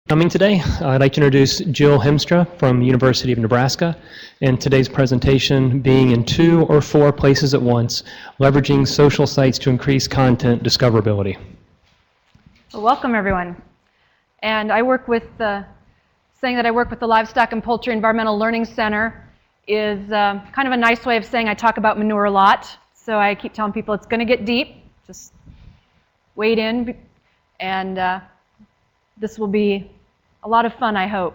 Coming today, I'd like to introduce Jill Heemstra from the University of Nebraska, and today's presentation being in 2 or 4 places at once, leveraging social sites to increase content discoverability. Well, welcome everyone. And I work with saying that I work with the Livestock and Poultry Environmental Learning Center is kind of a nice way of saying I talk about manure a lot. So I keep telling people it's going to get deep. Just wade in, and this will be a lot of fun, I hope.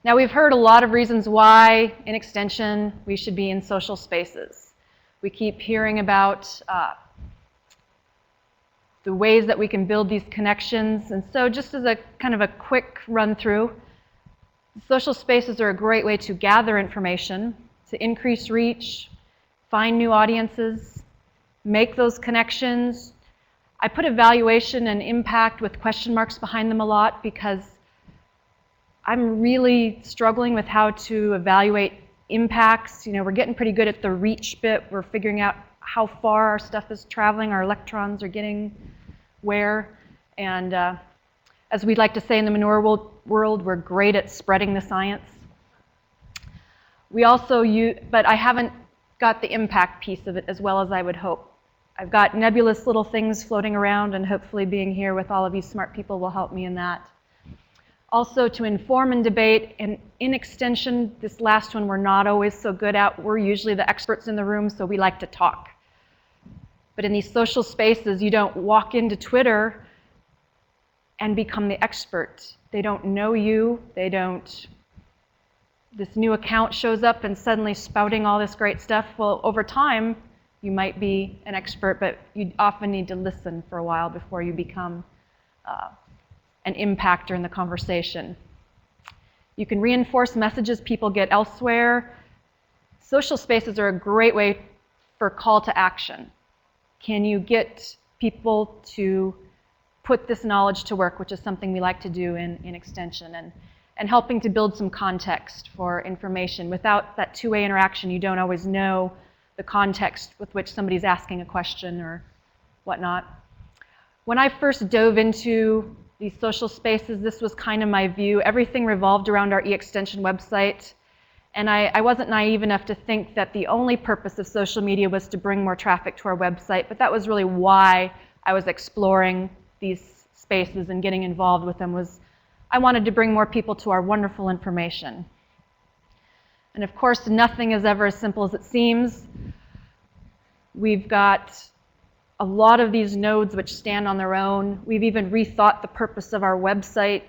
Now, we've heard a lot of reasons why, in extension, we should be in social spaces. We keep hearing about the ways that we can build these connections. And so just as a kind of a quick run through, social spaces are a great way to gather information, to increase reach, find new audiences, make those connections. I put evaluation and impact with question marks behind them a lot because I'm really struggling with how to evaluate impacts. You know, we're getting pretty good at the reach bit. We're figuring out how far our stuff is traveling, our electrons are getting where. And as we'd like to say in the manure world, we're great at spreading the science. We also use, but I haven't got the impact piece of it as well as I would hope. I've got nebulous little things floating around, and hopefully being here with all of you smart people will help me in that. Also, to inform and debate, and in extension, this last one we're not always so good at. We're usually the experts in the room, so we like to talk. But in these social spaces, you don't walk into Twitter and become the expert. They don't know you. They don't. This new account shows up and suddenly spouting all this great stuff. Well, over time, you might be an expert, but you often need to listen for a while before you become an impactor in the conversation. You can reinforce messages people get elsewhere. Social spaces are a great way for call to action. Can you get people to put this knowledge to work, which is something we like to do in extension, and helping to build some context for information. Without that two-way interaction, you don't always know the context with which somebody's asking a question or whatnot. When I first dove into these social spaces, this was kind of my view. Everything revolved around our e-extension website, and I wasn't naive enough to think that the only purpose of social media was to bring more traffic to our website, but that was really why I was exploring these spaces and getting involved with them. Was I wanted to bring more people to our wonderful information. And of course, nothing is ever as simple as it seems. We've got a lot of these nodes which stand on their own. We've even rethought the purpose of our website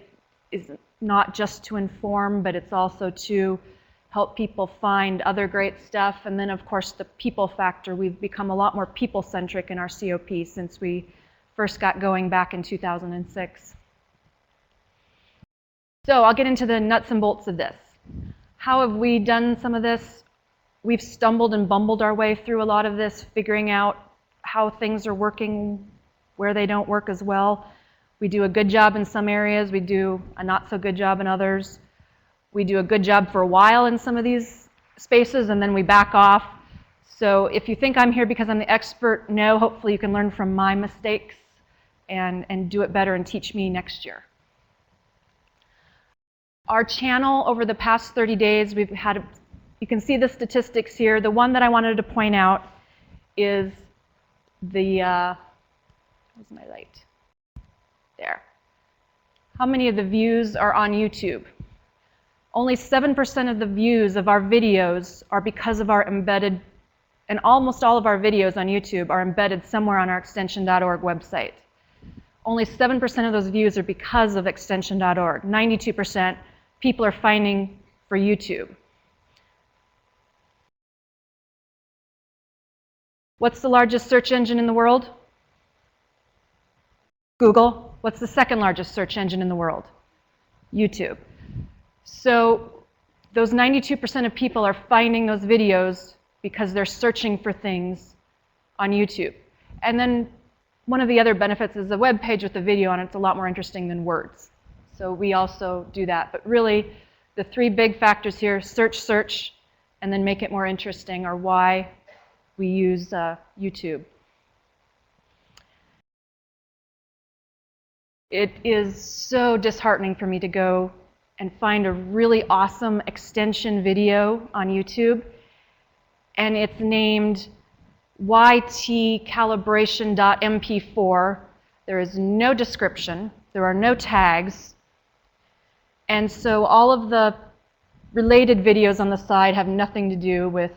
is not just to inform, but it's also to help people find other great stuff. And then, of course, the people factor. We've become a lot more people-centric in our COP since we first got going back in 2006. So I'll get into the nuts and bolts of this. How have we done some of this? We've stumbled and bumbled our way through a lot of this, figuring out how things are working, where they don't work as well. We do a good job in some areas. We do a not so good job in others. We do a good job for a while in some of these spaces, and then we back off. So if you think I'm here because I'm the expert, no, hopefully you can learn from my mistakes and do it better and teach me next year. Our channel over the past 30 days, we've had, you can see the statistics here. The one that I wanted to point out is the, where's my light? There. How many of the views are on YouTube? Only 7% of the views of our videos are because of our embedded, and almost all of our videos on YouTube are embedded somewhere on our extension.org website. Only 7% of those views are because of extension.org. 92% people are finding for YouTube. What's the largest search engine in the world? Google. What's the second largest search engine in the world? YouTube. So those 92% of people are finding those videos because they're searching for things on YouTube. And then one of the other benefits is a web page with a video on it. It's a lot more interesting than words. So we also do that. But really, the 3 big factors here, search, and then make it more interesting, are why we use YouTube. It is so disheartening for me to go and find a really awesome extension video on YouTube, and it's named ytcalibration.mp4. There is no description, there are no tags, and so all of the related videos on the side have nothing to do with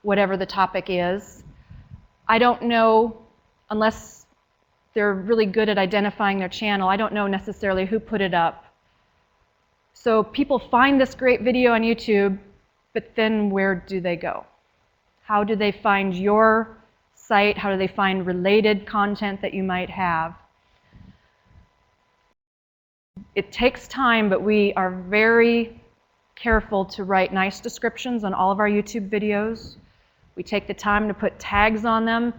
whatever the topic is. I don't know, unless they're really good at identifying their channel, I don't know necessarily who put it up. So people find this great video on YouTube, but then where do they go? How do they find your site? How do they find related content that you might have? It takes time, but we are very careful to write nice descriptions on all of our YouTube videos. We take the time to put tags on them,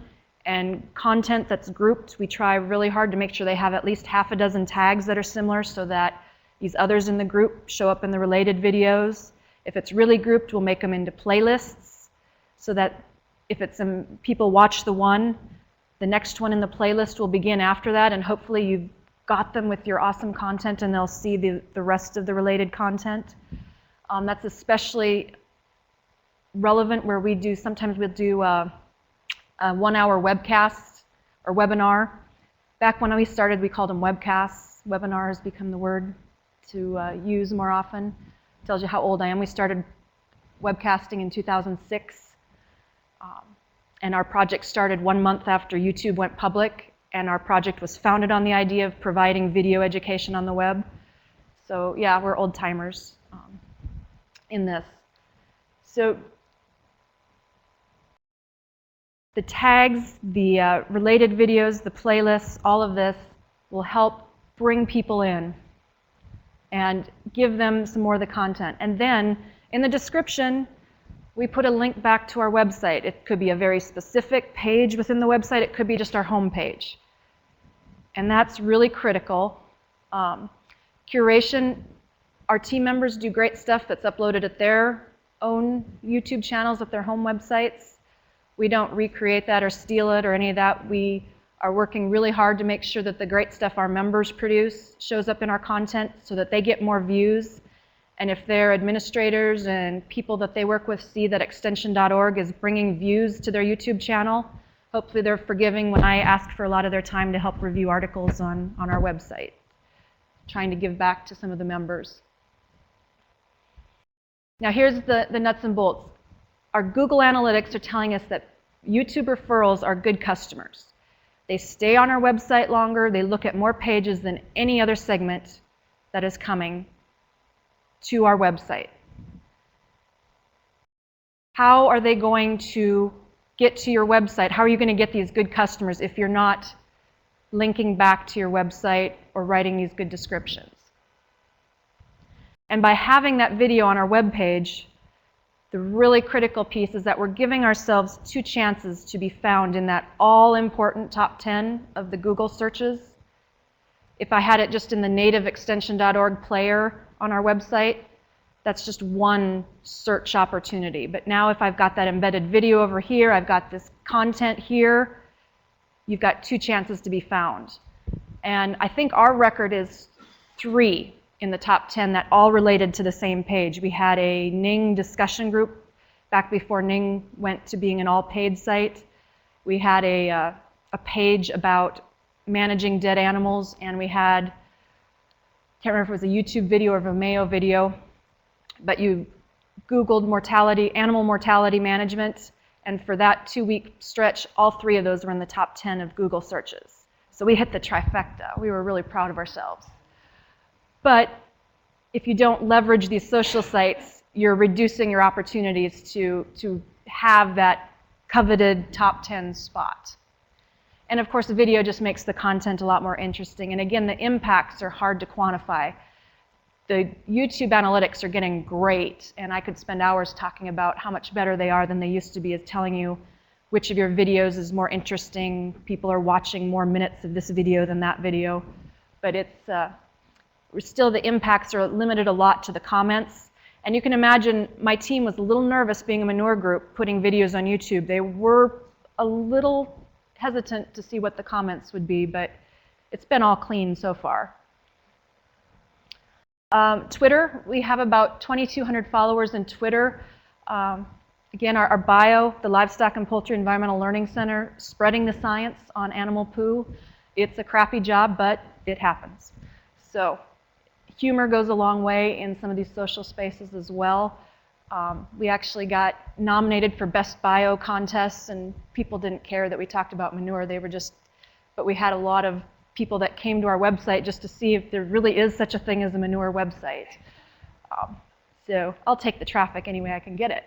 and content that's grouped, we try really hard to make sure they have at least half a dozen tags that are similar so that these others in the group show up in the related videos. If it's really grouped, we'll make them into playlists so that if it's people watch the one, the next one in the playlist will begin after that, and hopefully you've got them with your awesome content and they'll see the rest of the related content. That's especially relevant where we do, sometimes we'll do a 1-hour webcast or webinar. Back when we started, we called them webcasts. Webinar has become the word to use more often. Tells you how old I am. We started webcasting in 2006. And our project started 1 month after YouTube went public. And our project was founded on the idea of providing video education on the web. So yeah, we're old timers in this. So the tags, the related videos, the playlists, all of this will help bring people in and give them some more of the content. And then in the description, we put a link back to our website. It could be a very specific page within the website. It could be just our home page. And that's really critical. Curation, our team members do great stuff that's uploaded at their own YouTube channels at their home websites. We don't recreate that or steal it or any of that. We are working really hard to make sure that the great stuff our members produce shows up in our content so that they get more views. And if their administrators and people that they work with see that extension.org is bringing views to their YouTube channel, hopefully they're forgiving when I ask for a lot of their time to help review articles on our website, trying to give back to some of the members. Now here's the nuts and bolts. Our Google Analytics are telling us that YouTube referrals are good customers. They stay on our website longer, they look at more pages than any other segment that is coming to our website. How are they going to get to your website? How are you going to get these good customers if you're not linking back to your website or writing these good descriptions? And by having that video on our web page, the really critical piece is that we're giving ourselves 2 chances to be found in that all-important top 10 of the Google searches. If I had it just in the native extension.org player on our website, that's just one search opportunity. But now if I've got that embedded video over here, I've got this content here, you've got 2 chances to be found. And I think our record is 3 in the top 10 that all related to the same page. We had a Ning discussion group back before Ning went to being an all-paid site. We had a page about managing dead animals, and we had, can't remember if it was a YouTube video or a Vimeo video, but you Googled mortality, animal mortality management, and for that 2-week stretch, all 3 of those were in the top 10 of Google searches. So we hit the trifecta. We were really proud of ourselves. But if you don't leverage these social sites, you're reducing your opportunities to have that coveted top 10 spot. And of course, the video just makes the content a lot more interesting. And again, the impacts are hard to quantify. The YouTube analytics are getting great, and I could spend hours talking about how much better they are than they used to be, as telling you which of your videos is more interesting. People are watching more minutes of this video than that video. But it's still, the impacts are limited a lot to the comments. And you can imagine my team was a little nervous being a manure group putting videos on YouTube. They were a little hesitant to see what the comments would be, but it's been all clean so far. Twitter, we have about 2,200 followers in Twitter. Again, our bio, the Livestock and Poultry Environmental Learning Center, spreading the science on animal poo. It's a crappy job, but it happens. So humor goes a long way in some of these social spaces as well. We actually got nominated for Best Bio contests, and people didn't care that we talked about manure. They were just, but we had a lot of people that came to our website just to see if there really is such a thing as a manure website. So I'll take the traffic any way I can get it.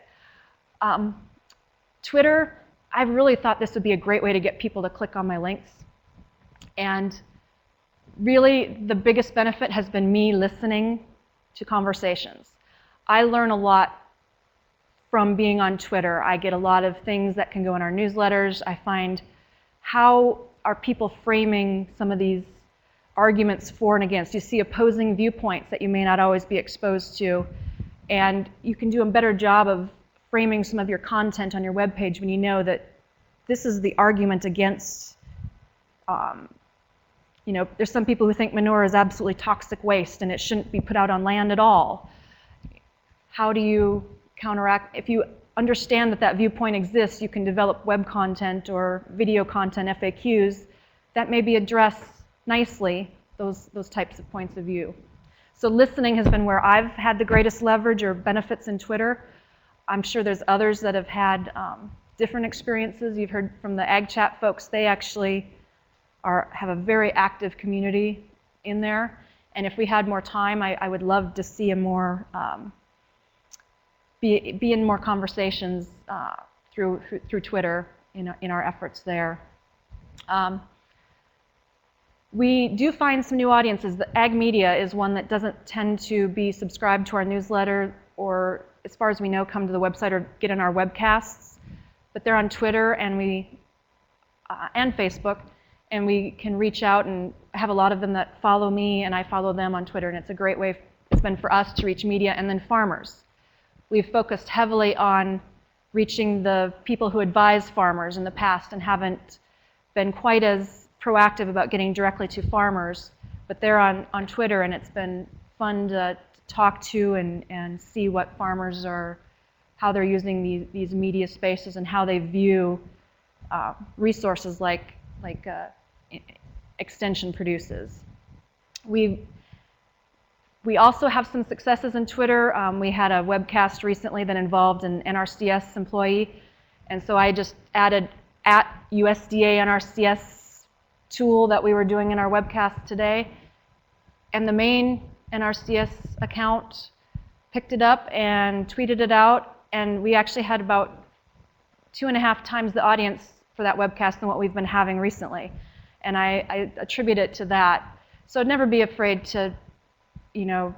Twitter, I really thought this would be a great way to get people to click on my links. And really, the biggest benefit has been me listening to conversations. I learn a lot from being on Twitter. I get a lot of things that can go in our newsletters. I find how are people framing some of these arguments for and against. You see opposing viewpoints that you may not always be exposed to. And you can do a better job of framing some of your content on your webpage when you know that this is the argument against, you know, there's some people who think manure is absolutely toxic waste and it shouldn't be put out on land at all. How do you counteract? If you understand that that viewpoint exists, you can develop web content or video content, FAQs, that maybe address nicely those types of points of view. So listening has been where I've had the greatest leverage or benefits in Twitter. I'm sure there's others that have had different experiences. You've heard from the Ag Chat folks. They actually have a very active community in there. And if we had more time, I would love to see a more, be in more conversations through Twitter in our efforts there. We do find some new audiences. The ag media is one that doesn't tend to be subscribed to our newsletter or, as far as we know, come to the website or get in our webcasts. But they're on Twitter and Facebook, and we can reach out, and I have a lot of them that follow me, and I follow them on Twitter, and it's a great way, it's been for us to reach media, and then farmers. We've focused heavily on reaching the people who advise farmers in the past and haven't been quite as proactive about getting directly to farmers, but they're on Twitter, and it's been fun to talk to and see what farmers are, how they're using these media spaces and how they view resources like Extension produces. We also have some successes in Twitter. We had a webcast recently that involved an NRCS employee, and so I just added @USDA NRCS tool that we were doing in our webcast today, and the main NRCS account picked it up and tweeted it out, and we actually had about 2.5 times the audience for that webcast than what we've been having recently, and I attribute it to that. So I'd never be afraid to, you know,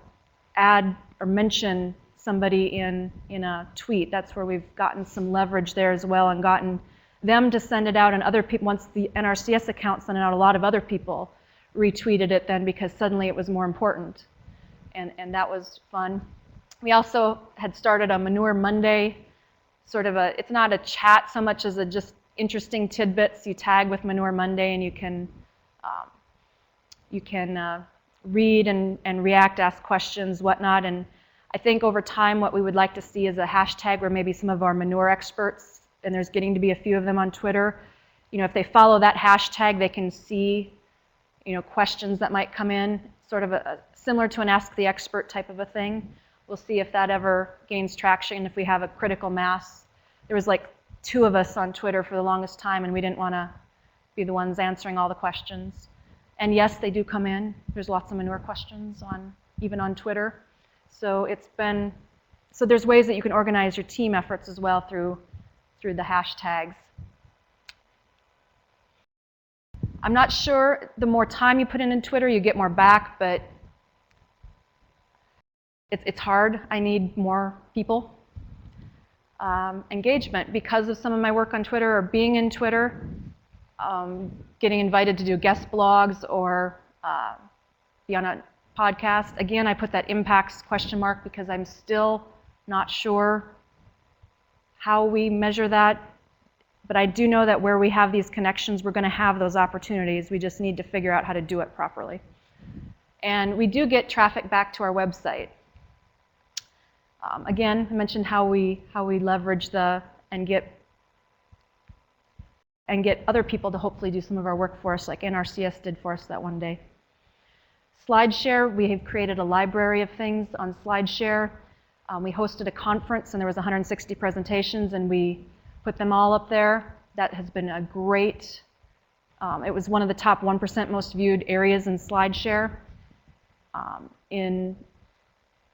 add or mention somebody in a tweet. That's where we've gotten some leverage there as well, and gotten them to send it out, and other people, once the NRCS account sent it out, a lot of other people retweeted it then because suddenly it was more important, and that was fun. We also had started a Manure Monday, sort of it's not a chat so much as a just interesting tidbits. You tag with Manure Monday, and you can read and react, ask questions, whatnot. And I think over time what we would like to see is a hashtag where maybe some of our manure experts, and there's getting to be a few of them on Twitter, you know, if they follow that hashtag, they can see, you know, questions that might come in, sort of similar to an Ask the Expert type of a thing. We'll see if that ever gains traction, if we have a critical mass. There was like 2 of us on Twitter for the longest time, and we didn't want to be the ones answering all the questions. And yes, they do come in. There's lots of manure questions even on Twitter. So so there's ways that you can organize your team efforts as well through the hashtags. I'm not sure, the more time you put in Twitter, you get more back, but it's hard. I need more people. Engagement, because of some of my work on Twitter or being in Twitter, getting invited to do guest blogs or be on a podcast. Again, I put that impacts question mark because I'm still not sure how we measure that. But I do know that where we have these connections, we're going to have those opportunities. We just need to figure out how to do it properly. And we do get traffic back to our website. Again, I mentioned how we leverage and get other people to hopefully do some of our work for us, like NRCS did for us that one day. SlideShare, we have created a library of things on SlideShare. We hosted a conference, and there was 160 presentations, and we put them all up there. That has been a great, it was one of the top 1% most viewed areas in SlideShare in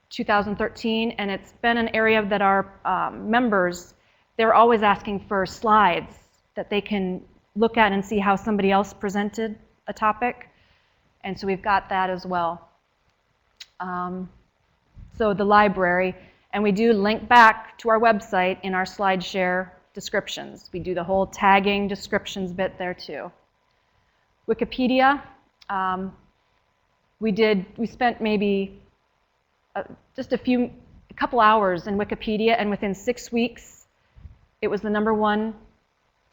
2013, and it's been an area that our members, they're always asking for slides that they can look at and see how somebody else presented a topic. And so we've got that as well. So the library, and we do link back to our website in our SlideShare descriptions. We do the whole tagging descriptions bit there too. Wikipedia, we spent maybe just a couple hours in Wikipedia, and within 6 weeks, it was the #1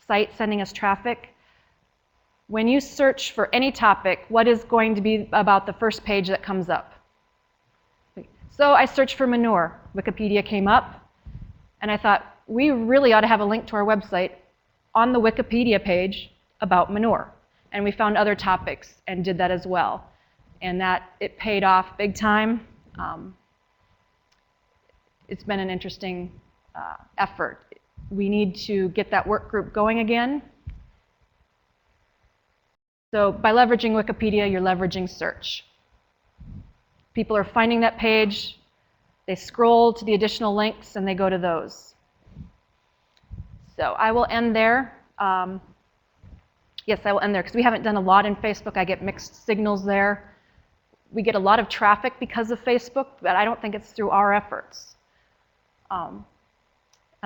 site sending us traffic. When you search for any topic, what is going to be about the first page that comes up? So I searched for manure. Wikipedia came up, and I thought, we really ought to have a link to our website on the Wikipedia page about manure. And we found other topics and did that as well. And it paid off big time. It's been an interesting effort. We need to get that work group going again. So by leveraging Wikipedia, you're leveraging search. People are finding that page, they scroll to the additional links, and they go to those. So I will end there. Yes, I will end there, because we haven't done a lot in Facebook. I get mixed signals there. We get a lot of traffic because of Facebook, but I don't think it's through our efforts. And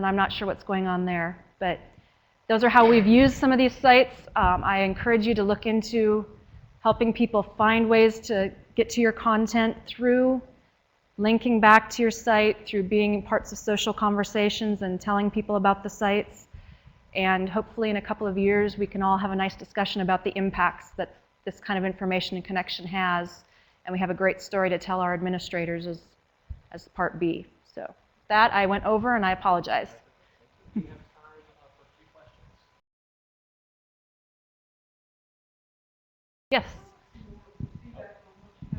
I'm not sure what's going on there. But those are how we've used some of these sites. I encourage you to look into helping people find ways to get to your content through linking back to your site, through being parts of social conversations and telling people about the sites. And hopefully in a couple of years, we can all have a nice discussion about the impacts that this kind of information and connection has. And we have a great story to tell our administrators as part B. So that I went over, and I apologize. We have time for a few questions. Yes?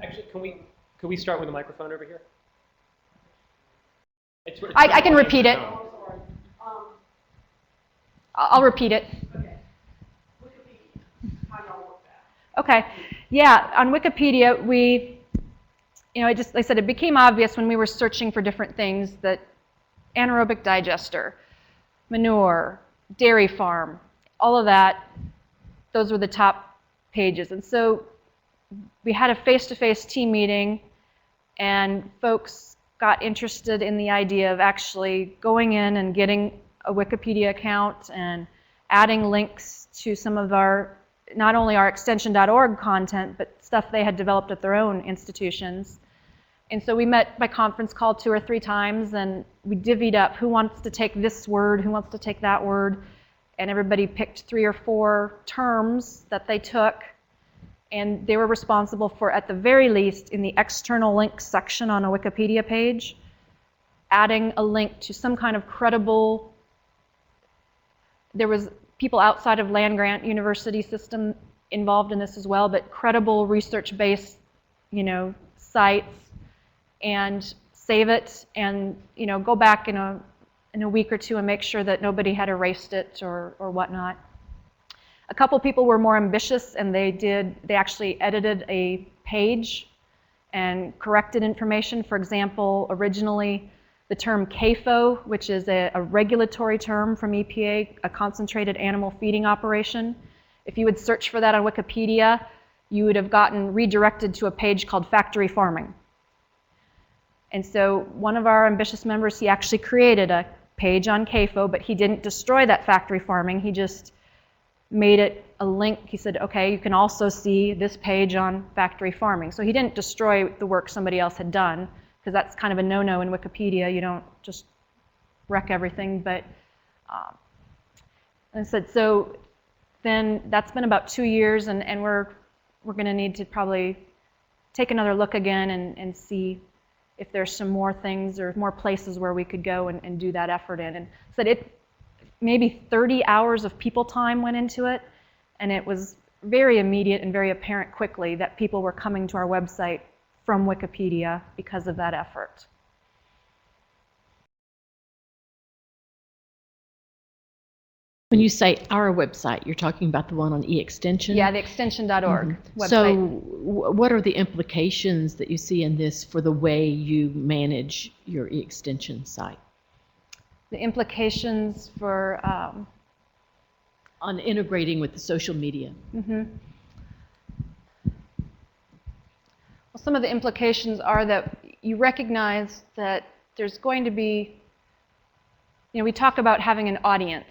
Actually, could we start with the microphone over here? I can repeat it. I'll repeat it. Okay. Wikipedia, how y'all work that? Okay. Yeah, on Wikipedia, like I said, it became obvious when we were searching for different things that anaerobic digester, manure, dairy farm, all of that, those were the top pages. And so we had a face-to-face team meeting, and folks got interested in the idea of actually going in and getting a Wikipedia account and adding links to some of our, not only our extension.org content, but stuff they had developed at their own institutions. And so we met by conference call 2 or 3 times, and we divvied up who wants to take this word, who wants to take that word, and everybody picked 3 or 4 terms that they took, and they were responsible for, at the very least, in the external links section on a Wikipedia page, adding a link to some kind of credible. There was people outside of land-grant university system involved in this as well, but credible research-based, sites, and save it, and go back in a week or 2 and make sure that nobody had erased it or whatnot. A couple people were more ambitious, and they actually edited a page and corrected information. For example, originally the term CAFO, which is a regulatory term from EPA, a concentrated animal feeding operation. If you would search for that on Wikipedia, you would have gotten redirected to a page called factory farming. And so one of our ambitious members, he actually created a page on CAFO, but he didn't destroy that factory farming. He just made it a link. He said, okay, you can also see this page on factory farming. So he didn't destroy the work somebody else had done, because that's kind of a no-no in Wikipedia. You don't just wreck everything. But And I said, so then that's been about 2 years, and we're going to need to probably take another look again and see if there's some more things or more places where we could go and do that effort in. And said maybe 30 hours of people time went into it, and it was very immediate and very apparent quickly that people were coming to our website from Wikipedia because of that effort. When you say our website, you're talking about the one on eExtension? Yeah, the extension.org website. So what are the implications that you see in this for the way you manage your eExtension site? The implications for... on integrating with the social media. Well, some of the implications are that you recognize that there's going to be, we talk about having an audience.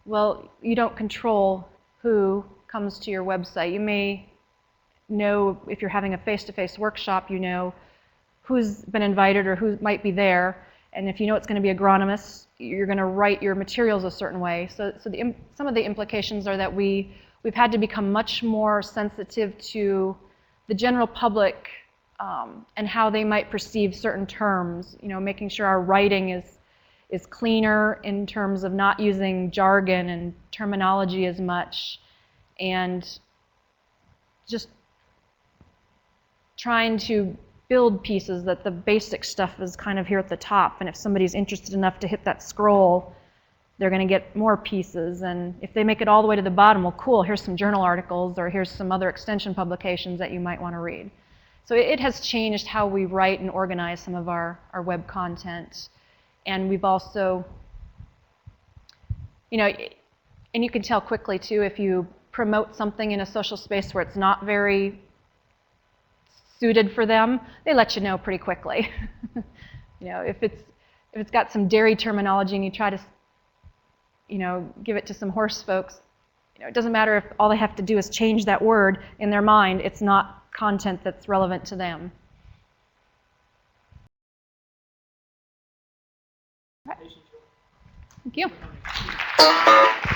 Well, you don't control who comes to your website. You may know, if you're having a face-to-face workshop, you know who's been invited or who might be there. And if you know it's going to be agronomists, you're going to write your materials a certain way. So some of the implications are that we've had to become much more sensitive to the general public and how they might perceive certain terms. Making sure our writing is cleaner in terms of not using jargon and terminology as much, and just trying to build pieces that the basic stuff is kind of here at the top, and if somebody's interested enough to hit that scroll, they're going to get more pieces. And if they make it all the way to the bottom, well, cool, here's some journal articles, or here's some other extension publications that you might want to read. So it has changed how we write and organize some of our web content. And we've also, and you can tell quickly too, if you promote something in a social space where it's not very suited for them, they let you know pretty quickly. If it's got some dairy terminology and you try to, give it to some horse folks, it doesn't matter if all they have to do is change that word in their mind. It's not content that's relevant to them. Thank you.